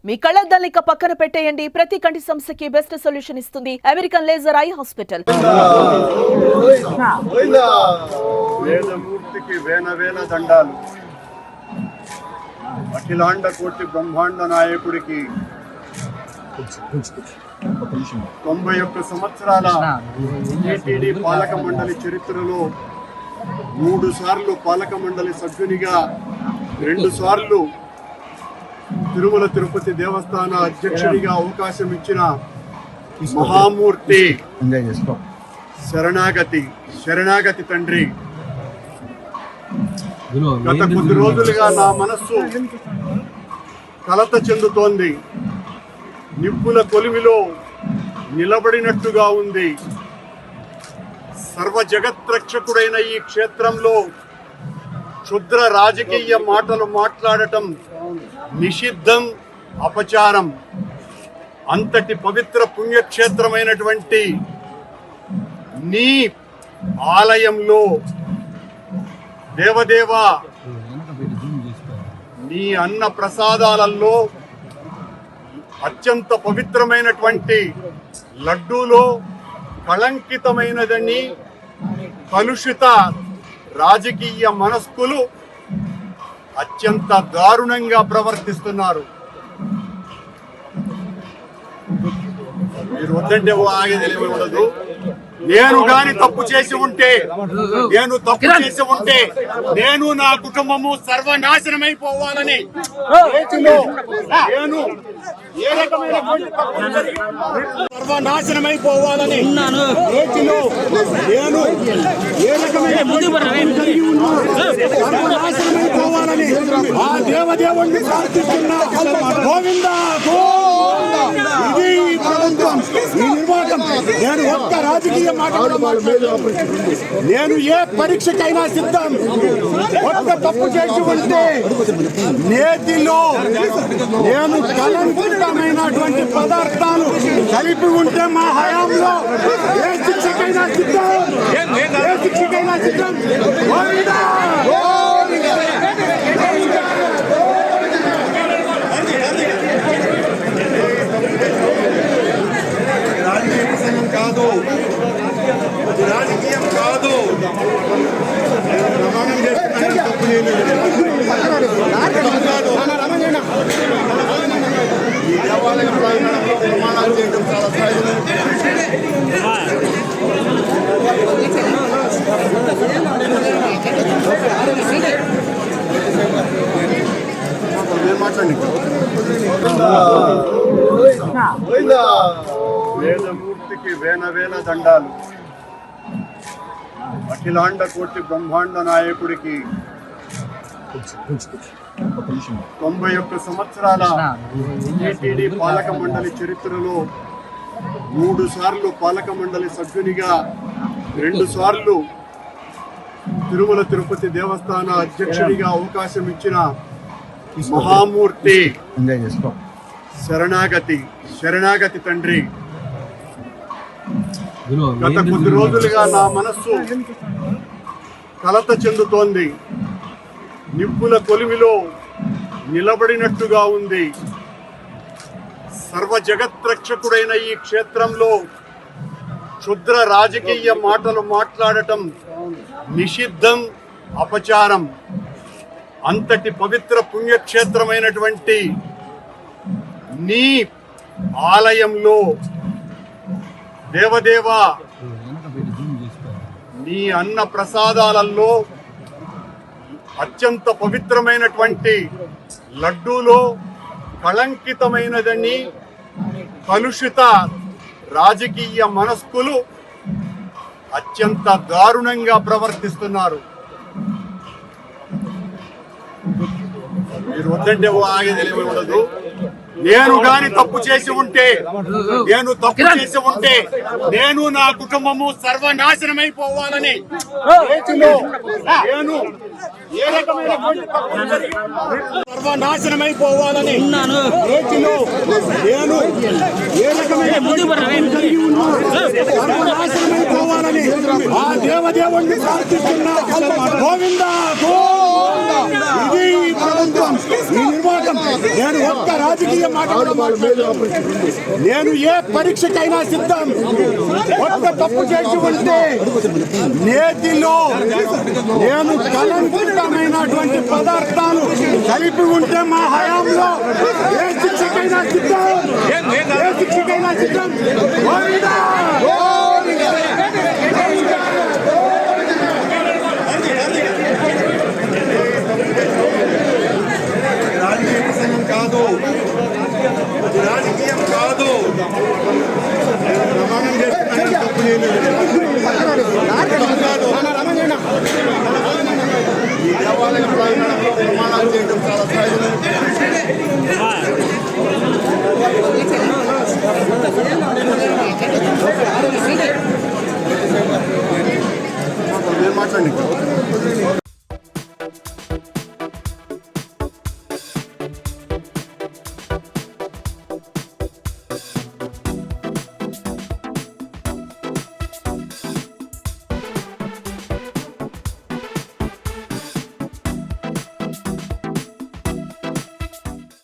మీ కళ్ళద్దాలిక పక్కన పెట్టేయండి. ప్రతి కంటి సమస్యకి బెస్ట్ సొల్యూషన్ ఇస్తుంది అమెరికన్ లేజర్ ఐ హాస్పిటల్. వేదమూర్తికి వేల దండాలు. అఖిలాండ కోటి బ్రహ్మాండ నాయకుడికి 91 సంవత్సరాల టీటీడీ పాలక మండలి చరిత్రలో 3 సార్లు పాలక మండలి సభ్యునిగా, 2 సార్లు తిరుమల తిరుపతి దేవస్థాన అధ్యక్షుడిగా అవకాశం ఇచ్చిన మహామూర్తి శరణాగతి తండ్రి. గత కొద్ది రోజులుగా నా మనస్సు కలత చెందుతోంది. నిప్పుల కొలిమిలో నిలబడినట్టుగా ఉంది. సర్వ జగత్రక్షకుడైన ఈ క్షేత్రంలో క్షుద్ర రాజకీయ మాటలు మాట్లాడటం నిషిద్ధం, అపచారం. అంతటి పవిత్ర పుణ్యక్షేత్రమైనటువంటి నీ ఆలయంలో దేవదేవ, నీ అన్న ప్రసాదాలలో అత్యంత పవిత్రమైనటువంటి లడ్డూలో కళంకితమైనదని కలుషిత రాజకీయ మనస్కులు అత్యంత దారుణంగా ప్రవర్తిస్తున్నారు. మీరు వద్దంటే ఆగేది ఉండదు. నేను గాని తప్పు చేసి ఉంటే, నేను నా కుటుంబము సర్వనాశనమైపోవాలని సర్వనాశనమైపోవాలని ఆ దేవదేవుణ్ణి ప్రార్థిస్తున్నా. గోవిందా ఇది ప్రభుత్వం, ఈ నిర్వాహకం. నేను ఒక్క రాజకీయ మాట నేను ఏ పరీక్షకైనా సిద్ధం. ఒక్క తప్పు చేసి ఉంటే నేతిలో నేను కలంకితమైనటువంటి పదార్థాలు కలిపి ఉంటే మా హయాంలో ఏ శిక్షకైనా సిద్ధం. రాజకీయం కాదు. ప్రమాణం చేస్తున్నాను, తప్పు ఈ దేవాలయం ప్రాంగణంలో ప్రమాణాలు చేయడం చాలా సహజం. వేదమూర్తికి వేల దండాలు. అఖిలాండ కోటి బ్రహ్మాండ నాయకుడికి 91 సంవత్సరాల టీటీడీ పాలక మండలి చరిత్రలో 3 సార్లు పాలక మండలి సభ్యునిగా, 2 సార్లు తిరుమల తిరుపతి దేవస్థాన అధ్యక్షుడిగా అవకాశం ఇచ్చిన మహామూర్తి శరణాగతి తండ్రి. గత కొద్ది రోజులుగా నా మనస్సు కలత చెందుతోంది. నిప్పుల కొలిమిలో నిలబడినట్టుగా ఉంది. సర్వ జగత్రక్షకుడైన ఈ క్షేత్రంలో క్షుద్ర రాజకీయ మాటలు మాట్లాడటం నిషిద్ధం, అపచారం. అంతటి పవిత్ర పుణ్యక్షేత్రమైనటువంటి నీ ఆలయంలో దేవదేవ, నీ అన్న ప్రసాదాలలో అత్యంత పవిత్రమైనటువంటి లడ్డూలో కళంకితమైనదని కలుషిత రాజకీయ మనస్కులు అత్యంత దారుణంగా ప్రవర్తిస్తున్నారు. మీరు వద్దంటే ఆగేది ఉండదు. నేను గాని తప్పు చేసి ఉంటే, నేను నా కుటుంబము సర్వనాశనమైపోవాలని సర్వనాశనమైపోవాలని ఆ దేవదేవుణ్ణి ప్రార్థిస్తున్నా. గోవిందా ఇది ప్రభుత్వం, ఈ నిర్వాహకం. సిద్ధం. నేను ఒక్క రాజకీయ మాట కూడా మాట్లాడను. నేను ఏ పరీక్షకైనా సిద్ధం. ఒక్క తప్పు చేసి ఉంటే నేతిలో నేను కలంకితమైనటువంటి పదార్థాలు కలిపి ఉంటే మా హయాంలో